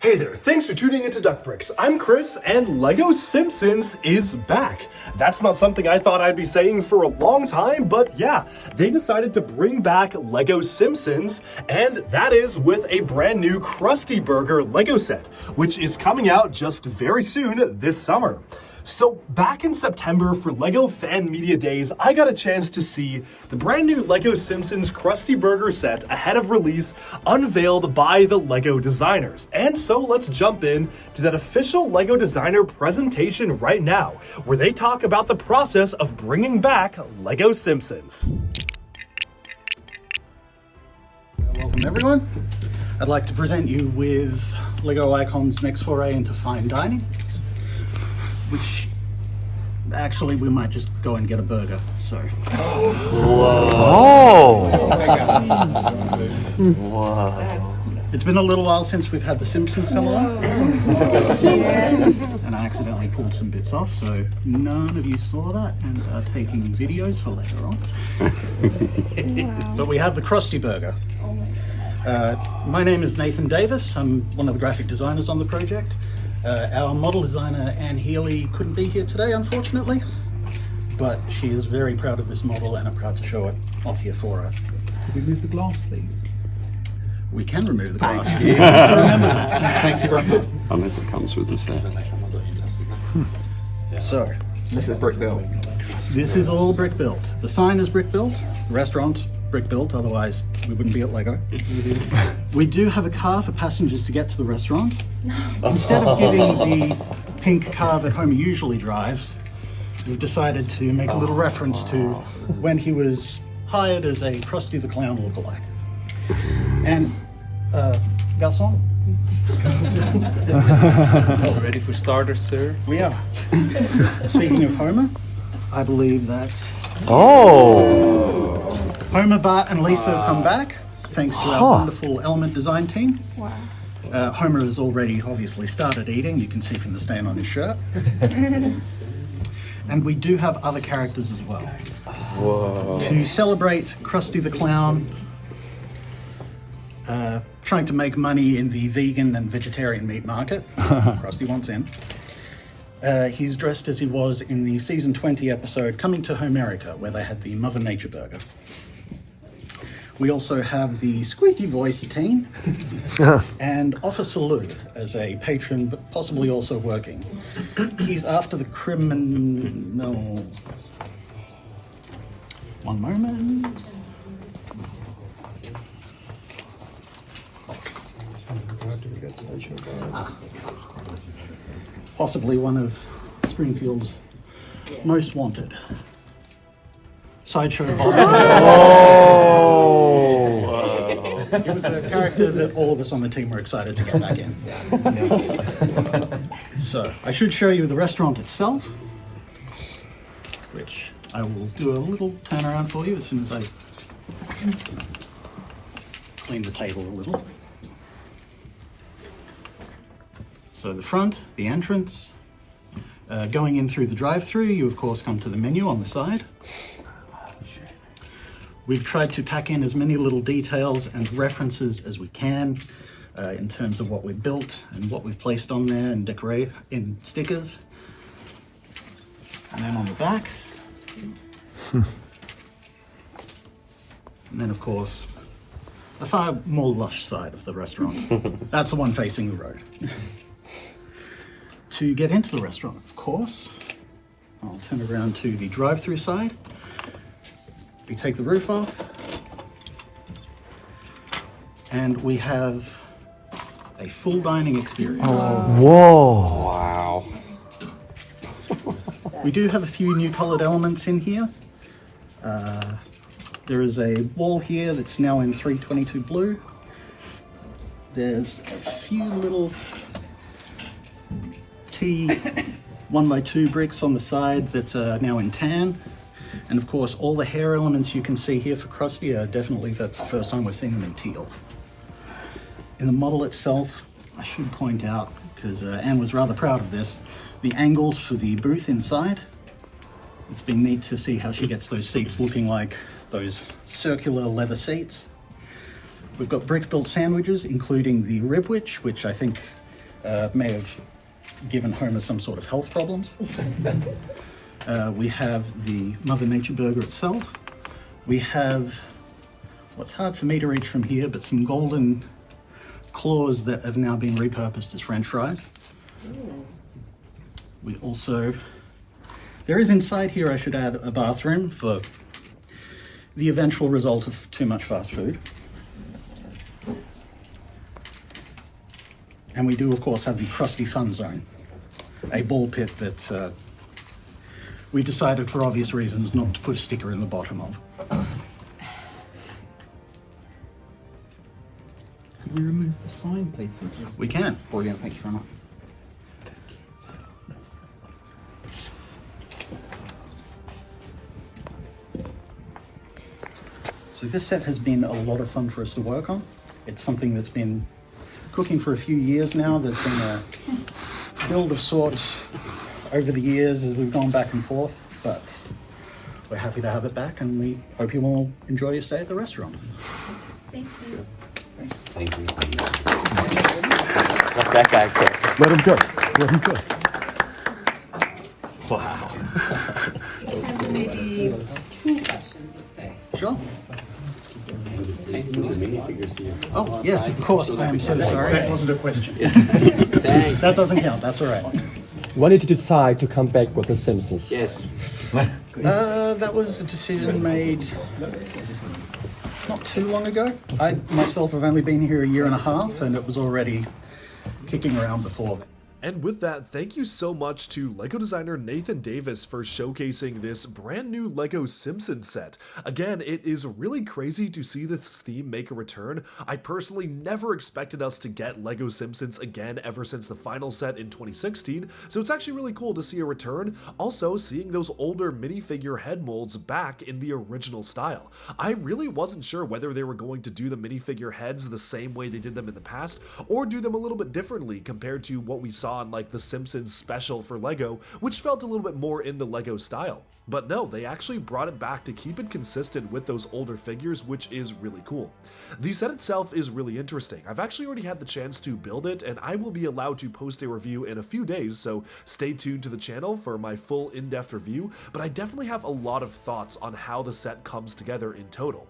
Hey there, thanks for tuning into Duck Bricks. I'm Chris, and LEGO Simpsons is back. That's not something I thought I'd be saying for a long time, but yeah, they decided to bring back LEGO Simpsons, and that is with a brand new Krusty Burger LEGO set, which is coming out just very soon this summer. So back in September for LEGO Fan Media Days, I got a chance to see the brand new LEGO Simpsons Krusty Burger set ahead of release unveiled by the LEGO designers. And so let's jump in to that official LEGO designer presentation right now, where they talk about the process of bringing back LEGO Simpsons. Welcome everyone. I'd like to present you with LEGO Icon's next foray into fine dining, which actually we might just go and get a burger. So. Whoa! It's been a little while since we've had the Simpsons come along, and I accidentally pulled some bits off, so none of you saw that and are taking videos for later on. But we have the Krusty Burger. My name is Nathan Davis. I'm one of the graphic designers on the project. Our model designer, Anne Healy, couldn't be here today, unfortunately, but she is very proud of this model and I'm proud to show it off here for her. Could we move the glass, please? We can remove the glass. Yeah, to remember that. Thank you very much. Unless it comes with the set. So, This is brick built. this is all brick built. The sign is brick built, the restaurant brick built, otherwise we wouldn't be at LEGO. We do have a car for passengers to get to the restaurant. Instead of giving the pink car that Homer usually drives, we've decided to make a little reference to when he was hired as a Krusty the Clown lookalike. And, garçon? Ready for starters, sir? We are. Speaking of Homer, I believe that Homer, Bart, and Lisa have come back, thanks to our wonderful element design team. Wow. Homer has already obviously started eating, you can see from the stain on his shirt. And we do have other characters as well. Whoa. To celebrate Krusty the Clown, trying to make money in the vegan and vegetarian meat market, Krusty wants in. He's dressed as he was in the season 20 episode Coming to Homerica, where they had the Mother Nature burger. We also have the squeaky voice team and Officer Lou as a patron, but possibly also working. He's after the criminal. One moment. Possibly one of Springfield's most wanted. Sideshow Bob. It was a character that all of us on the team were excited to get back in. So, I should show you the restaurant itself, which I will do a little turnaround for you as soon as I clean the table a little. So the front, the entrance, going in through the drive-through, you of course come to the menu on the side. We've tried to pack in as many little details and references as we can in terms of what we've built and what we've placed on there and decorate in stickers. And then on the back. And then of course, a far more lush side of the restaurant. That's the one facing the road. To get into the restaurant, of course, I'll turn around to the drive-through side. We take the roof off, and we have a full dining experience. Whoa. Wow. We do have a few new colored elements in here. There is a wall here that's now in 322 blue. There's a few little T 1x2 bricks on the side that are now in tan. And of course, all the hair elements you can see here for Krusty are definitely, that's the first time we've seen them in teal. In the model itself, I should point out, because Anne was rather proud of this, the angles for the booth inside. It's been neat to see how she gets those seats looking like those circular leather seats. We've got brick-built sandwiches, including the ribwich, which I think may have given Homer some sort of health problems. We have the Mother Nature Burger itself. We have what's hard for me to reach from here, but some golden claws that have now been repurposed as French fries. We also, there is inside here, I should add, a bathroom for the eventual result of too much fast food. And we do, of course, have the Krusty Fun Zone, a ball pit that we decided for obvious reasons not to put a sticker in the bottom of. Could we remove the sign, please? Or just... We can. Brilliant, thank you very much. So this set has been a lot of fun for us to work on. It's something that's been cooking for a few years now. There's been a build of sorts over the years as we've gone back and forth, but we're happy to have it back, and we hope you all enjoy your stay at the restaurant. Thank you. Thank you. Let that guy cook. Let him go. Let him go. Wow. Maybe 2 questions, let's say. Sure. Oh, yes, of course. I am so sorry. That wasn't a question. That doesn't count. That's all right. When did you decide to come back with The Simpsons? Yes. That was a decision made not too long ago. I myself have only been here a year and a half, and it was already kicking around before. And with that, thank you so much to LEGO designer Nathan Davis for showcasing this brand new LEGO Simpsons set. Again, it is really crazy to see this theme make a return. I personally never expected us to get LEGO Simpsons again ever since the final set in 2016, so it's actually really cool to see a return. Also, seeing those older minifigure head molds back in the original style. I really wasn't sure whether they were going to do the minifigure heads the same way they did them in the past, or do them a little bit differently compared to what we saw on like the Simpsons special for LEGO, which felt a little bit more in the LEGO style. But no, they actually brought it back to keep it consistent with those older figures, which is really cool. The set itself is really interesting. I've actually already had the chance to build it, and I will be allowed to post a review in a few days, so stay tuned to the channel for my full in-depth review, but I definitely have a lot of thoughts on how the set comes together in total.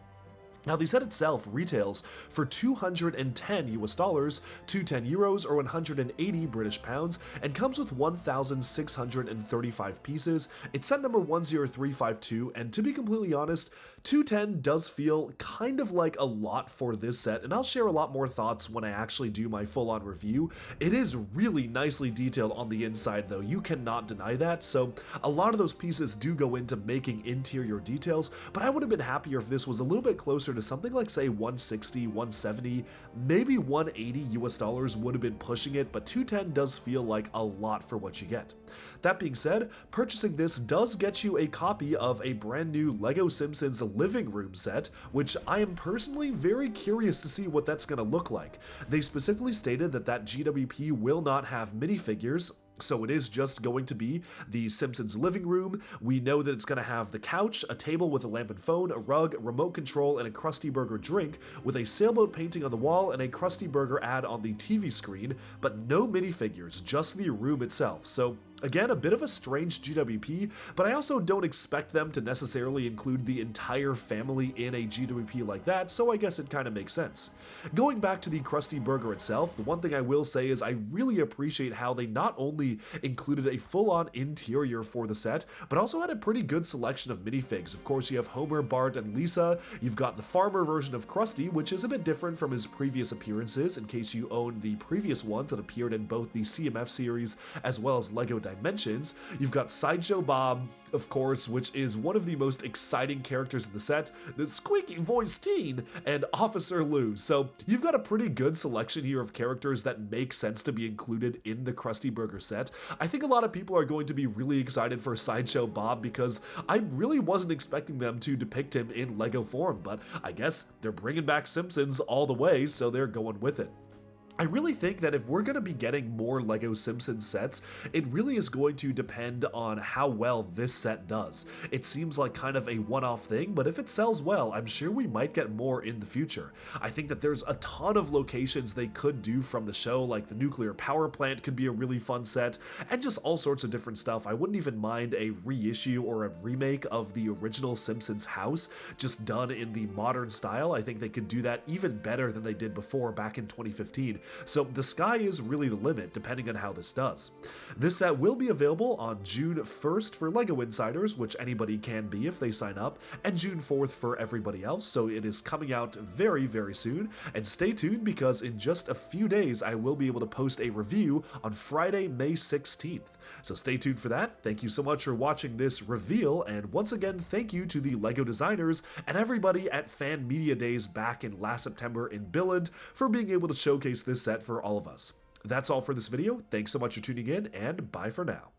Now, the set itself retails for 210 US dollars, 210 euros, or 180 British pounds, and comes with 1,635 pieces. It's set number 10352, and to be completely honest, 210 does feel kind of like a lot for this set, and I'll share a lot more thoughts when I actually do my full-on review. It is really nicely detailed on the inside, though, you cannot deny that, so a lot of those pieces do go into making interior details, but I would have been happier if this was a little bit closer to something like, say, 160, 170, maybe 180 US dollars would have been pushing it, but 210 does feel like a lot for what you get. That being said, purchasing this does get you a copy of a brand new LEGO Simpsons living room set, which I am personally very curious to see what that's going to look like. They specifically stated that that GWP will not have minifigures, so it is just going to be the Simpsons living room. We know that it's going to have the couch, a table with a lamp and phone, a rug, a remote control, and a Krusty Burger drink, with a sailboat painting on the wall and a Krusty Burger ad on the TV screen, but no minifigures, just the room itself. So again, a bit of a strange GWP, but I also don't expect them to necessarily include the entire family in a GWP like that, so I guess it kind of makes sense. Going back to the Krusty Burger itself, the one thing I will say is I really appreciate how they not only included a full-on interior for the set, but also had a pretty good selection of minifigs. Of course, you have Homer, Bart, and Lisa. You've got the farmer version of Krusty, which is a bit different from his previous appearances, in case you own the previous ones that appeared in both the CMF series as well as LEGO Dimensions. You've got Sideshow Bob, of course, which is one of the most exciting characters in the set, the squeaky voice teen, and Officer Lou. So you've got a pretty good selection here of characters that make sense to be included in the Krusty Burger set. I think a lot of people are going to be really excited for Sideshow Bob because I really wasn't expecting them to depict him in LEGO form, but I guess they're bringing back Simpsons all the way, so they're going with it. I really think that if we're going to be getting more LEGO Simpsons sets, it really is going to depend on how well this set does. It seems like kind of a one-off thing, but if it sells well, I'm sure we might get more in the future. I think that there's a ton of locations they could do from the show, like the nuclear power plant could be a really fun set, and just all sorts of different stuff. I wouldn't even mind a reissue or a remake of the original Simpsons house, just done in the modern style. I think they could do that even better than they did before back in 2015. So the sky is really the limit, depending on how this does. This set will be available on June 1st for LEGO Insiders, which anybody can be if they sign up, and June 4th for everybody else, so it is coming out very, very soon. And stay tuned, because in just a few days I will be able to post a review on Friday, May 16th. So stay tuned for that. Thank you so much for watching this reveal, and once again, thank you to the LEGO designers and everybody at Fan Media Days back in last September in Billund for being able to showcase this set for all of us. That's all for this video. Thanks so much for tuning in, and bye for now.